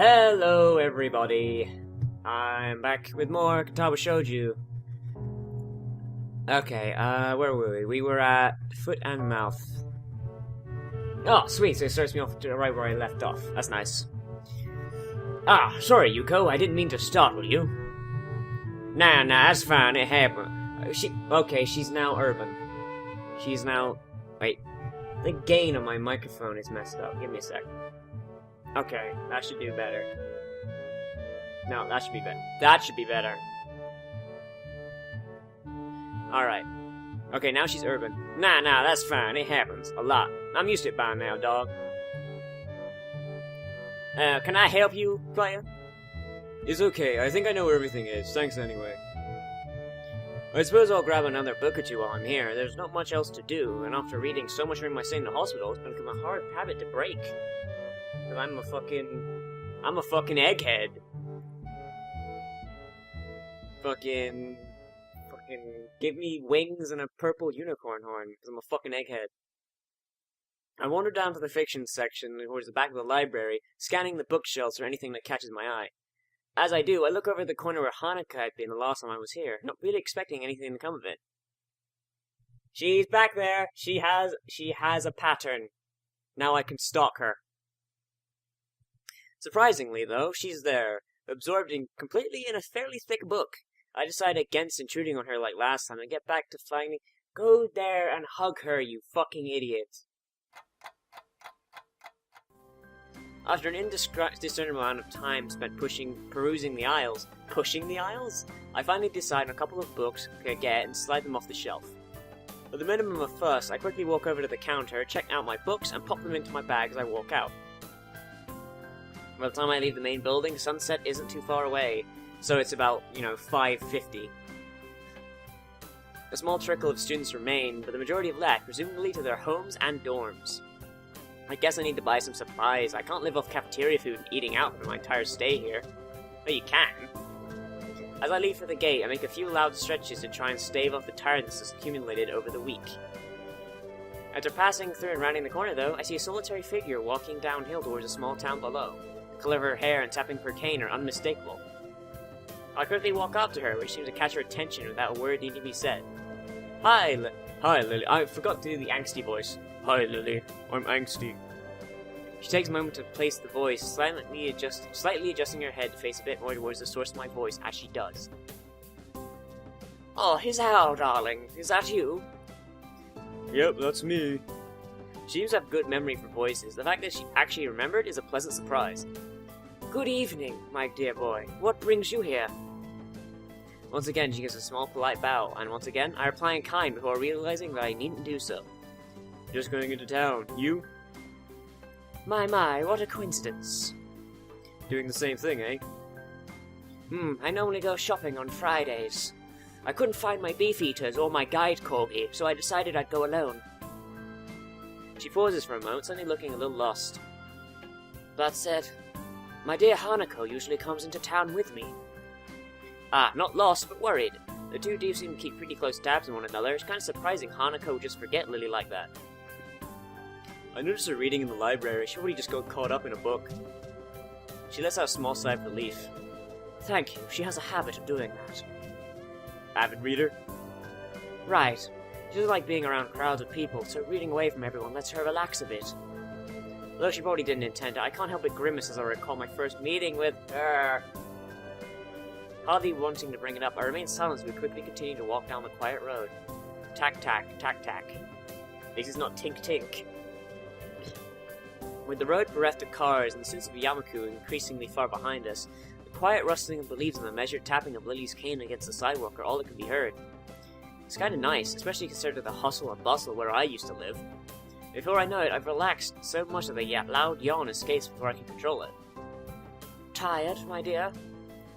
Hello everybody, I'm back with more Katawa Shoujo. Okay, where were we? We were at foot and mouth. Oh, sweet, so it starts me off right where I left off. That's nice. Ah, sorry Yuko, I didn't mean to startle you. Nah, that's fine, it happened. She's now urban. She's now... Wait, the gain on my microphone is messed up. Give me a sec. Okay, that should do better. No, that should be better. That should be better. Alright. Okay, now she's urban. Nah, that's fine. It happens. A lot. I'm used to it by now, dog. Can I help you, player? It's okay. I think I know where everything is. Thanks anyway. I suppose I'll grab another book or two while I'm here. There's not much else to do, and after reading so much during my stay in the hospital, it's become a hard habit to break. Because I'm a fucking egghead. Fucking give me wings and a purple unicorn horn, because I'm a fucking egghead. I wander down to the fiction section towards the back of the library, scanning the bookshelves for anything that catches my eye. As I do, I look over the corner where Hanukkah had been the last time I was here, not really expecting anything to come of it. She's back there! She has a pattern. Now I can stalk her. Surprisingly, though, she's there, absorbed completely in a fairly thick book. I decide against intruding on her like last time and get back to finding... Go there and hug her, you fucking idiot. After an indiscernible amount of time spent perusing the aisles... Pushing the aisles? I finally decide on a couple of books to get and slide them off the shelf. With a minimum of fuss, I quickly walk over to the counter, check out my books, and pop them into my bag as I walk out. By the time I leave the main building, sunset isn't too far away, so it's about, 5:50. A small trickle of students remain, but the majority have left, presumably to their homes and dorms. I guess I need to buy some supplies. I can't live off cafeteria food and eating out for my entire stay here. But you can. As I leave for the gate, I make a few loud stretches to try and stave off the tiredness that's accumulated over the week. After passing through and rounding the corner, though, I see a solitary figure walking downhill towards a small town below. The color of her hair and tapping of her cane are unmistakable. I quickly walk up to her, which seems to catch her attention without a word needing to be said. Hi, Lily. I forgot to do the angsty voice. Hi, Lily. I'm angsty. She takes a moment to place the voice, slightly adjusting her head to face a bit more towards the source of my voice as she does. Oh, Hisao, darling. Is that you? Yep, that's me. She seems to have good memory for voices. The fact that she actually remembered is a pleasant surprise. Good evening, my dear boy. What brings you here? Once again, she gives a small, polite bow, and once again, I reply in kind before realizing that I needn't do so. Just going into town. You? My, what a coincidence. Doing the same thing, eh? I normally go shopping on Fridays. I couldn't find my beefeaters or my guide corgi, so I decided I'd go alone. She pauses for a moment, suddenly looking a little lost. That said, my dear Hanako usually comes into town with me. Ah, not lost, but worried. The two do seem to keep pretty close tabs on one another. It's kind of surprising Hanako would just forget Lily like that. I noticed her reading in the library. She already just got caught up in a book. She lets out a small sigh of relief. Thank you, she has a habit of doing that. Avid reader? Right. She doesn't like being around crowds of people, so reading away from everyone lets her relax a bit. Though she probably didn't intend it, I can't help but grimace as I recall my first meeting with her. Hardly wanting to bring it up, I remain silent as we quickly continue to walk down the quiet road. Tack, tack, tack, tack. This is not tink, tink. With the road bereft of cars and the sense of Yamaku increasingly far behind us, the quiet rustling of the leaves and the measured tapping of Lily's cane against the sidewalk are all that can be heard. It's kinda nice, especially considered to the hustle and bustle where I used to live. Before I know it, I've relaxed so much that the loud yawn escapes before I can control it. Tired, my dear?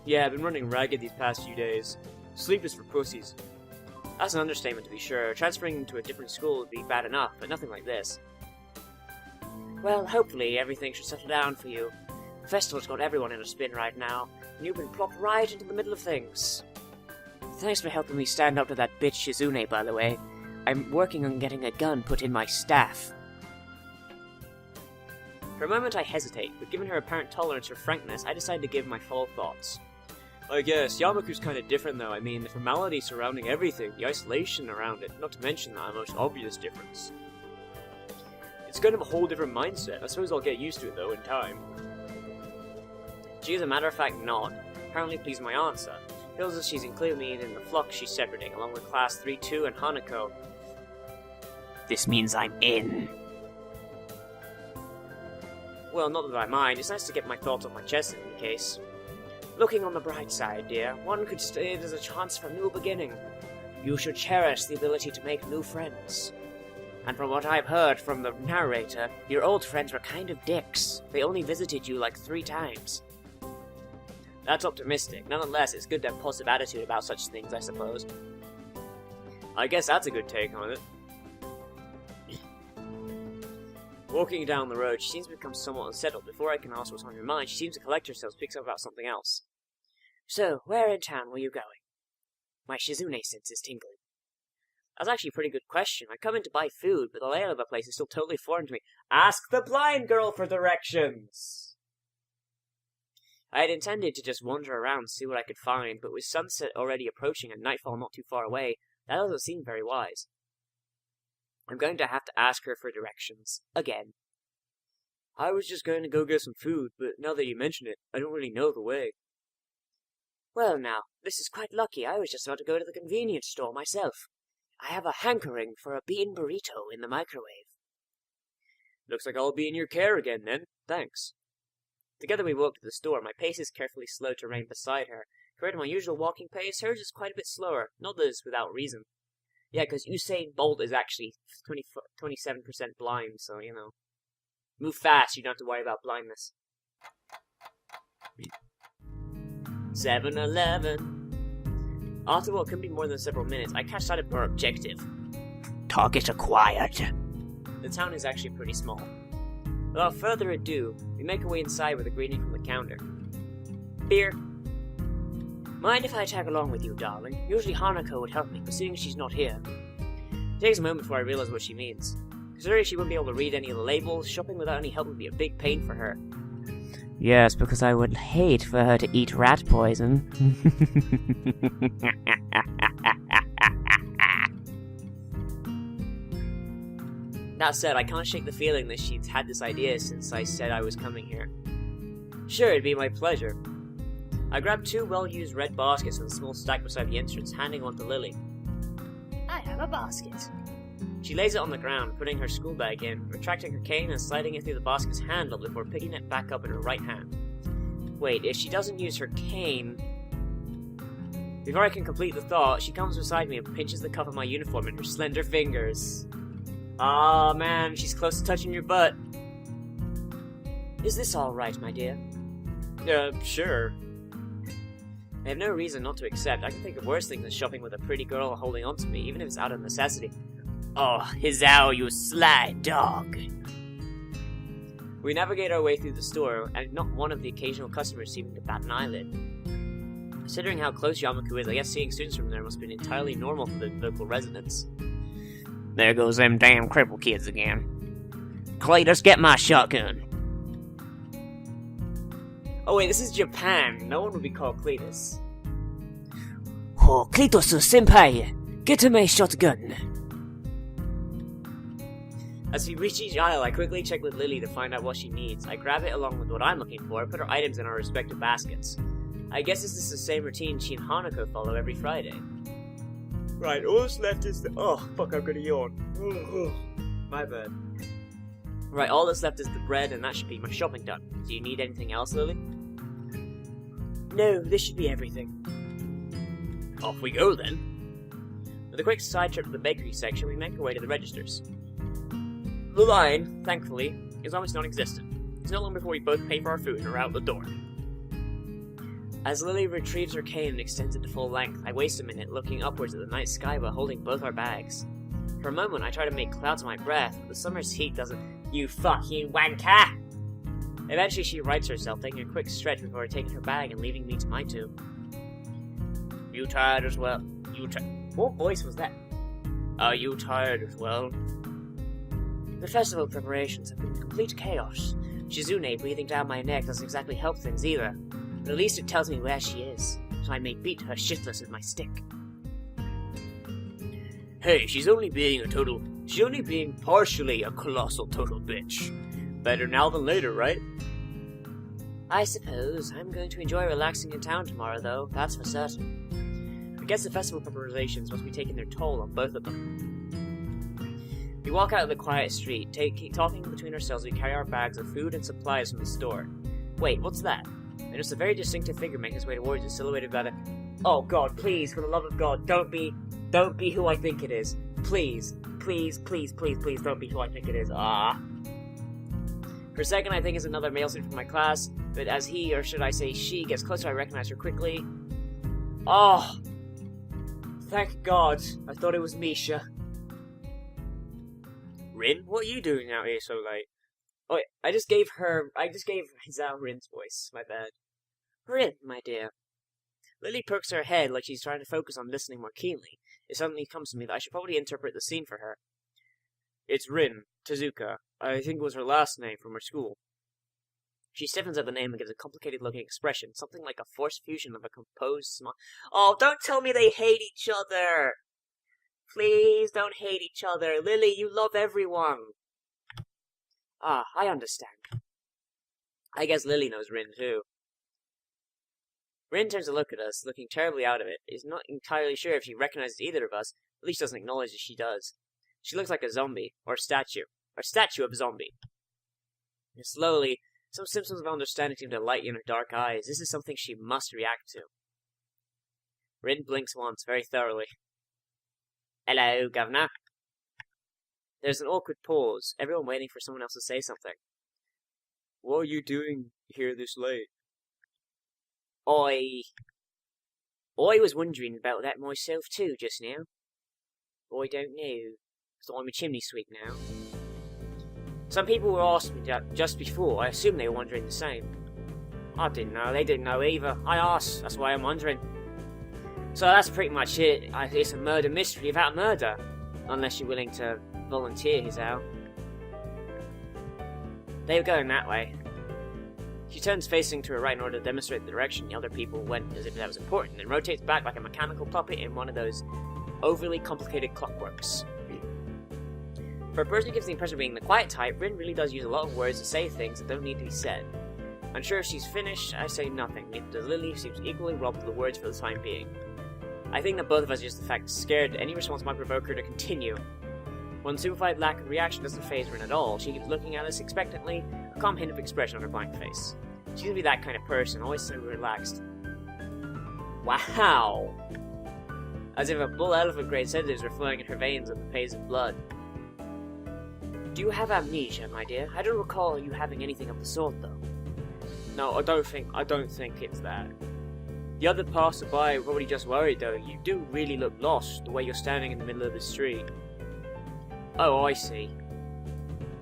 Yeah, I've been running ragged these past few days. Sleep is for pussies. That's an understatement to be sure. Transferring to a different school would be bad enough, but nothing like this. Well, hopefully everything should settle down for you. The festival's got everyone in a spin right now, and you've been plopped right into the middle of things. Thanks for helping me stand up to that bitch Shizune, by the way. I'm working on getting a gun put in my staff. For a moment I hesitate, but given her apparent tolerance for frankness, I decide to give my full thoughts. I guess Yamaku's kind of different though. I mean, the formality surrounding everything, the isolation around it, not to mention the most obvious difference. It's kind of a whole different mindset. I suppose I'll get used to it though in time. She, as a matter of fact, nod, apparently pleased with my answer. Feels as she's included me in the flock she's shepherding, along with Class 3-2 and Hanako. This means I'm in. Well, not that I mind, it's nice to get my thoughts off my chest in any case. Looking on the bright side, dear, one could say it as a chance for a new beginning. You should cherish the ability to make new friends. And from what I've heard from the narrator, your old friends were kind of dicks. They only visited you like 3 times. That's optimistic. Nonetheless, it's good to have a positive attitude about such things, I suppose. I guess that's a good take on it. Walking down the road, she seems to become somewhat unsettled. Before I can ask what's on her mind, she seems to collect herself, speaks up about something else. So, where in town were you going? My Shizune sense is tingling. That's actually a pretty good question. I come in to buy food, but the layout of the place is still totally foreign to me. Ask the blind girl for directions! I had intended to just wander around and see what I could find, but with sunset already approaching and nightfall not too far away, that doesn't seem very wise. I'm going to have to ask her for directions. Again. I was just going to go get some food, but now that you mention it, I don't really know the way. Well now, this is quite lucky. I was just about to go to the convenience store myself. I have a hankering for a bean burrito in the microwave. Looks like I'll be in your care again then. Thanks. Together we walk to the store. My pace is carefully slowed to remain beside her. Compared to my usual walking pace, hers is quite a bit slower. Not that it's without reason. Yeah, because Usain Bolt is actually 27% blind, so, you know. Move fast, you don't have to worry about blindness. 7-Eleven. After what could be more than several minutes, I catch sight of our objective. Target acquired. The town is actually pretty small. Without further ado, we make our way inside with a greeting from the counter. Beer. Mind if I tag along with you, darling? Usually Hanako would help me, but seeing she's not here. It takes a moment before I realize what she means. Considering she wouldn't be able to read any of the labels, shopping without any help would be a big pain for her. Yes, because I would hate for her to eat rat poison. That said, I can't shake the feeling that she's had this idea since I said I was coming here. Sure, it'd be my pleasure. I grabbed 2 well-used red baskets from the small stack beside the entrance, handing one to Lilly. I have a basket. She lays it on the ground, putting her school bag in, retracting her cane and sliding it through the basket's handle before picking it back up in her right hand. Wait, if she doesn't use her cane... Before I can complete the thought, she comes beside me and pinches the cuff of my uniform in her slender fingers. Ah, man, she's close to touching your butt. Is this alright, my dear? Sure. I have no reason not to accept. I can think of worse things than shopping with a pretty girl holding on to me, even if it's out of necessity. Oh, Hisao, you sly dog. We navigate our way through the store, and not one of the occasional customers seeming to bat an eyelid. Considering how close Yamaku is, I guess seeing students from there must have been entirely normal for the local residents. There goes them damn cripple kids again. Cletus, get my shotgun. Oh wait, this is Japan. No one would be called Cletus. Oh, Cletus senpai, get my shotgun. As we reach each aisle, I quickly check with Lilly to find out what she needs. I grab it along with what I'm looking for, put our items in our respective baskets. I guess this is the same routine she and Hanako follow every Friday. Right, all that's left is the... Oh, fuck, I'm gonna yawn. My bad. Right, all that's left is the bread, and that should be my shopping done. Do you need anything else, Lilly? No, this should be everything. Off we go, then. With a quick side trip to the bakery section, we make our way to the registers. The line, thankfully, is almost non-existent. It's not long before we both pay for our food and are out the door. As Lilly retrieves her cane and extends it to full length, I waste a minute looking upwards at the night sky while holding both our bags. For a moment, I try to make clouds of my breath, but the summer's heat doesn't... You fucking wanker! Eventually, she rights herself, taking a quick stretch before taking her bag and leaving me to my two. You tired as well? What voice was that? Are you tired as well? The festival preparations have been complete chaos. Shizune breathing down my neck doesn't exactly help things either, but at least it tells me where she is, so I may beat her shitless with my stick. Hey, she's only being partially a colossal total bitch. Better now than later, right? I suppose. I'm going to enjoy relaxing in town tomorrow, though, that's for certain. I guess the festival preparations must be taking their toll on both of them. We walk out of the quiet street, talking between ourselves. We carry our bags of food and supplies from the store. Wait, what's that? And it's a very distinctive figure making its way towards us, silhouetted by the... Oh god, please, for the love of God, don't be who I think it is. Please, please, please, please, please don't be who I think it is. Ah. For a second, I think it's another male student from my class, but as he, or should I say she, gets closer, I recognize her quickly. Oh! Thank God, I thought it was Misha. Rin, what are you doing out here so late? Oh, wait, I just gave Hisao Rin's voice, my bad. Rin, my dear. Lilly perks her head like she's trying to focus on listening more keenly. It suddenly comes to me that I should probably interpret the scene for her. It's Rin, Tezuka. I think it was her last name from her school. She stiffens at the name and gives a complicated-looking expression, something like a forced fusion of a composed smile. Oh, don't tell me they hate each other! Please don't hate each other. Lilly, you love everyone. Ah, I understand. I guess Lilly knows Rin, too. Rin turns to look at us, looking terribly out of it. Is not entirely sure if she recognizes either of us, at least doesn't acknowledge that she does. She looks like a zombie, or a statue of a zombie. And slowly, some symptoms of understanding seem to light in her dark eyes. This is something she must react to. Rin blinks once, very thoroughly. Hello, Governor. There's an awkward pause, everyone waiting for someone else to say something. What are you doing here this late? I was wondering about that myself too just now. I don't know, so I'm a chimney sweep now. Some people were asking me that just before. I assume they were wondering the same. I didn't know, they didn't know either. I asked, that's why I'm wondering. So that's pretty much it. It's a murder mystery about murder. Unless you're willing to volunteer, Hisao. They were going that way. She turns facing to her right in order to demonstrate the direction the other people went as if that was important, and rotates back like a mechanical puppet in one of those overly complicated clockworks. For a person who gives the impression of being the quiet type, Rin really does use a lot of words to say things that don't need to be said. Unsure if she's finished, I say nothing, neither does Lilly, who seems equally robbed of the words for the time being. I think that both of us are just in fact scared that any response might provoke her to continue. One simplified lack of reaction doesn't faze Rin at all. She keeps looking at us expectantly, a calm hint of expression on her blank face. She seems to be that kind of person, always so relaxed. Wow! As if a bull elephant grade sedatives were flowing in her veins at the pace of blood. Do you have amnesia, my dear? I don't recall you having anything of the sort, though. No, I don't think it's that. The other passerby were probably just worried, though. You do really look lost, the way you're standing in the middle of the street. Oh, I see.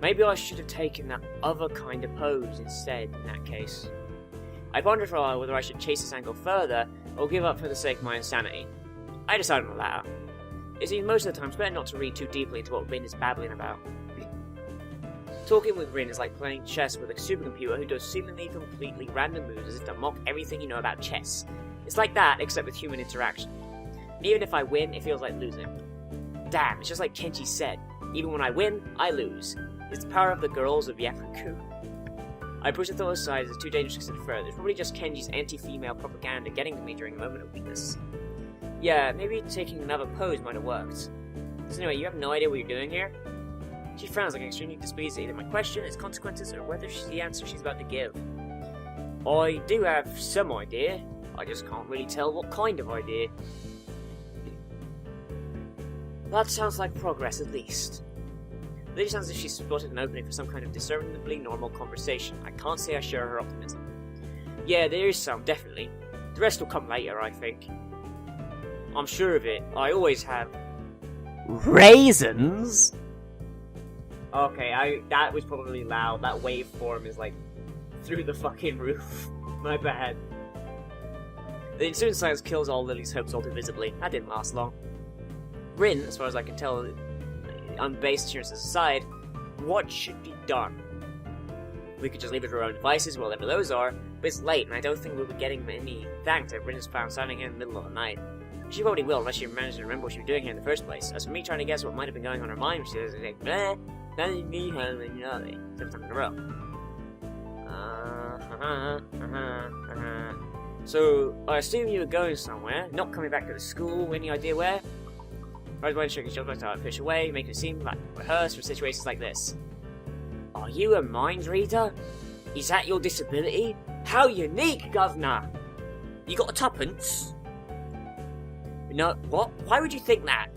Maybe I should have taken that other kind of pose instead, in that case. I pondered for a while whether I should chase this angle further, or give up for the sake of my insanity. I decided on the latter. It seems most of the time it's better not to read too deeply into what Rin is babbling about. Talking with Rin is like playing chess with a supercomputer who does seemingly completely random moves as if to mock everything you know about chess. It's like that, except with human interaction. And even if I win, it feels like losing. Damn, it's just like Kenji said. Even when I win, I lose. It's the power of the girls of Yakuku. I push the thought aside as it's too dangerous to consider further. It's probably just Kenji's anti-female propaganda getting to me during a moment of weakness. Yeah, maybe taking another pose might have worked. So anyway, you have no idea what you're doing here? She frowns like extremely displeased at either my question, its consequences, or whether she's the answer she's about to give. I do have some idea. I just can't really tell what kind of idea. That sounds like progress, at least. Lily sounds as if she's spotted an opening for some kind of discernibly normal conversation. I can't say I share her optimism. Yeah, there is some, definitely. The rest will come later, I think. I'm sure of it. I always have. Raisins? Okay, that was probably loud. That waveform is like through the fucking roof. My bad. The ensuing silence kills all Lily's hopes all too visibly. That didn't last long. Rin, as far as I can tell, unbased assurances aside, what should be done? We could just leave it to our own devices, whatever those are, but it's late, and I don't think we'll be getting any thanks if Rin is found standing here in the middle of the night. She probably will, unless she manages to remember what she was doing here in the first place. As for me trying to guess what might have been going on in her mind, she says, like, bleh, that is me, seven times in a row. So, I assume you were going somewhere, not coming back to the school, any idea where? Right away, shaking shoulders to fish away, making it seem like rehearsed for situations like this. Are you a mind reader? Is that your disability? How unique, Governor! You got a tuppence? No, what? Why would you think that?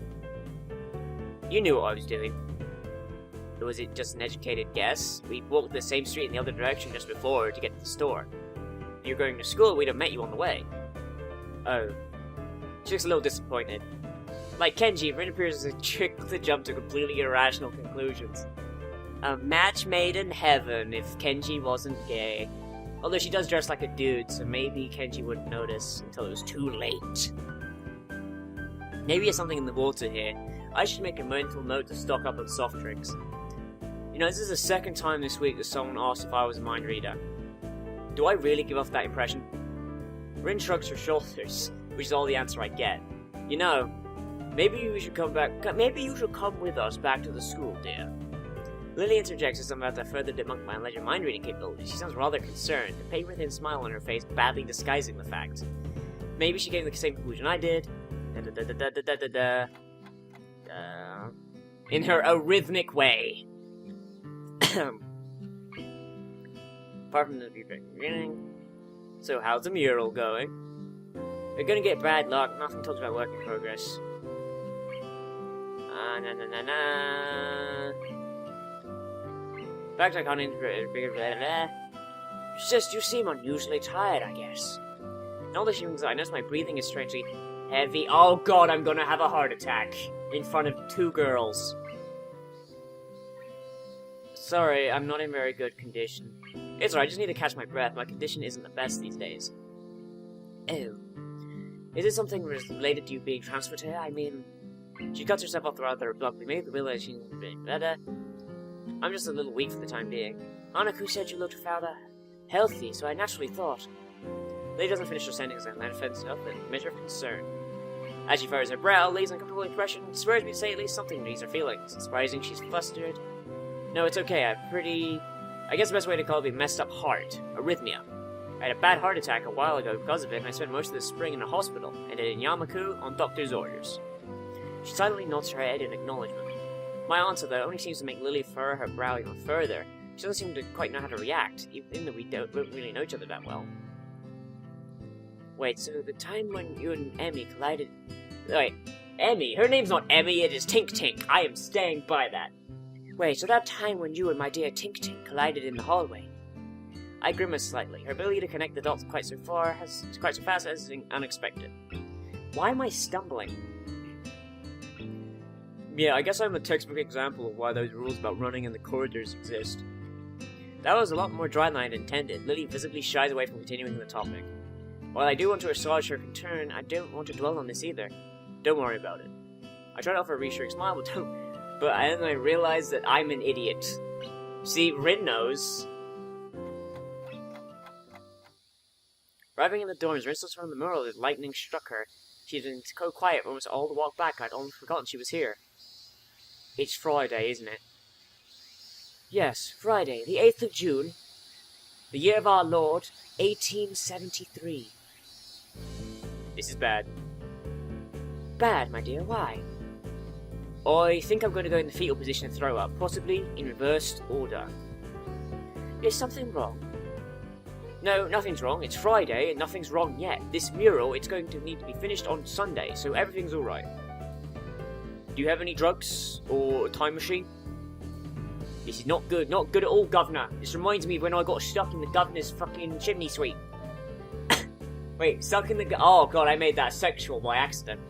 You knew what I was doing. Or was it just an educated guess? We walked the same street in the other direction just before to get to the store. If you were going to school, we'd have met you on the way. Oh. She looks a little disappointed. Like Kenji, Rin appears as a trick to jump to completely irrational conclusions. A match made in heaven if Kenji wasn't gay. Although she does dress like a dude, so maybe Kenji wouldn't notice until it was too late. Maybe there's something in the water here. I should make a mental note to stock up on soft drinks. You know, this is the second time this week that someone asked if I was a mind reader. Do I really give off that impression? Rin shrugs her shoulders, which is all the answer I get. You know, maybe you should come with us back to the school, dear. Lilly interjects as I'm about to further debunk my alleged mind-reading capabilities. She sounds rather concerned, a paper-thin smile on her face badly disguising the fact. Maybe she came to the same conclusion I did. In her arrhythmic way. Apart from the beginning. So how's the mural going? We're gonna get bad luck. Nothing talks about work in progress. In fact, I can't interpret it. It's just you seem unusually tired, I guess. And all the things I notice my breathing is strangely heavy. Oh god, I'm gonna have a heart attack in front of two girls. Sorry, I'm not in very good condition. It's alright, I just need to catch my breath. My condition isn't the best these days. Oh. Is it something related to you being transferred here? I mean, she cuts herself off rather abruptly, maybe realizing she's a bit better. I'm just a little weak for the time being. Hanaku said you looked rather healthy, so I naturally thought. Lily doesn't finish her sentence and then fends up a measure of concern. As she furrows her brow, Lily's uncomfortable expression spurs me to say at least something to ease her feelings. It's surprising she's flustered. No, it's okay, I guess the best way to call it a messed up heart. Arrhythmia. I had a bad heart attack a while ago because of it, and I spent most of the spring in a hospital, ended in Yamaku on doctor's orders. She silently nods her head in acknowledgement. My answer, though, only seems to make Lily furrow her brow even further. She doesn't seem to quite know how to react, even though we don't really know each other that well. Wait, so the time when you and Emmy collided... Wait, Emmy? Her name's not Emmy, it is Tink Tink. I am staying by that. Wait, so that time when you and my dear Tink Tink collided in the hallway. I grimace slightly. Her ability to connect the dots quite so fast as unexpected. Why am I stumbling? Yeah, I guess I'm a textbook example of why those rules about running in the corridors exist. That was a lot more dry than I'd intended. Lily visibly shies away from continuing the topic. While I do want to assuage her concern, I don't want to dwell on this either. Don't worry about it. I try to offer a reassuring smile, but then I realize that I'm an idiot. See, Rin knows. Arriving in the dorms, Rin stood from the mural as lightning struck her. She'd been so quiet for almost all the walk back, I'd almost forgotten she was here. It's Friday, isn't it? Yes, Friday, the 8th of June. The year of our Lord, 1873. This is bad. Bad, my dear, why? I think I'm going to go in the fetal position and throw up, possibly in reversed order. Is something wrong? No, nothing's wrong. It's Friday and nothing's wrong yet. This mural, it's going to need to be finished on Sunday, so everything's alright. Do you have any drugs or a time machine? This is not good at all, Governor. This reminds me of when I got stuck in the Governor's fucking chimney sweep. Wait, stuck in the oh god, I made that sexual by accident.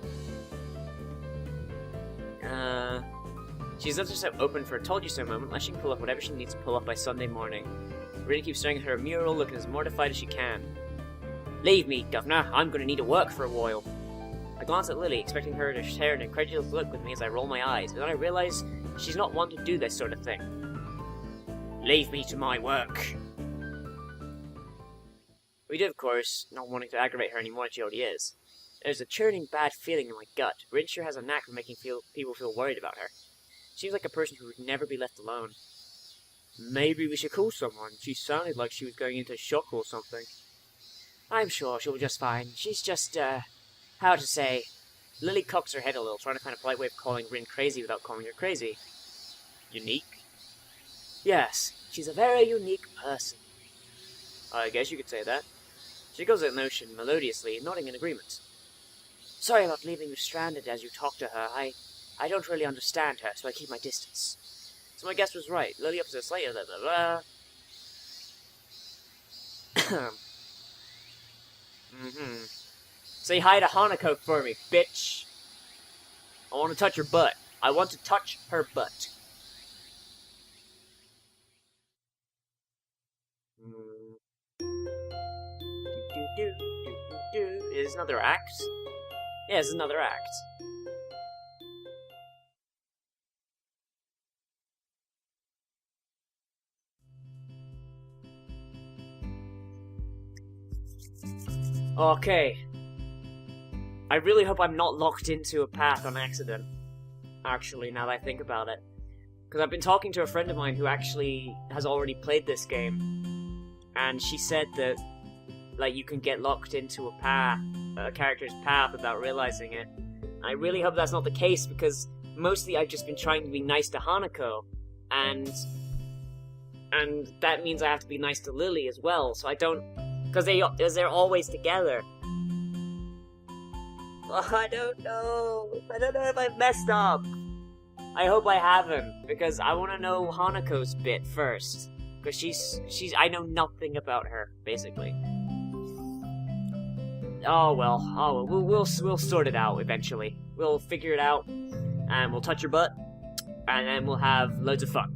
She's left herself open for a told you so moment, unless she can pull up whatever she needs to pull up by Sunday morning. Really keeps staring at her mural, looking as mortified as she can. Leave me, Governor. I'm gonna need to work for a while. I glance at Lily, expecting her to share an incredulous look with me as I roll my eyes, but then I realize she's not one to do this sort of thing. Leave me to my work. We did, of course, not wanting to aggravate her any more than she already is. There's a churning bad feeling in my gut. Rin sure has a knack of making people feel worried about her. Seems like a person who would never be left alone. Maybe we should call someone. She sounded like she was going into shock or something. I'm sure she'll be just fine. She's just, how to say... Lilly cocks her head a little, trying to find a polite way of calling Rin crazy without calling her crazy. Unique? Yes, she's a very unique person. I guess you could say that. She goes at notion melodiously, nodding in agreement. Sorry about leaving you stranded as you talk to her. I don't really understand her, so I keep my distance. So my guess was right. Lilly ups her slightly, blah blah blah. Say hi to Hanako for me, bitch. I want to touch her butt. I want to touch her butt. Is this another act? Yeah, this is another act. Okay. I really hope I'm not locked into a path on accident. Actually, now that I think about it. Because I've been talking to a friend of mine who actually has already played this game. And she said that, like, you can get locked into a path, a character's path without realizing it. I really hope that's not the case, because mostly I've just been trying to be nice to Hanako. And that means I have to be nice to Lilly as well, so I don't... Because they're always together. Oh, I don't know. I don't know if I've messed up. I hope I haven't, because I want to know Hanako's bit first. Because she's I know nothing about her, basically. Oh well, we'll sort it out eventually. We'll figure it out, and we'll touch her butt, and then we'll have loads of fun.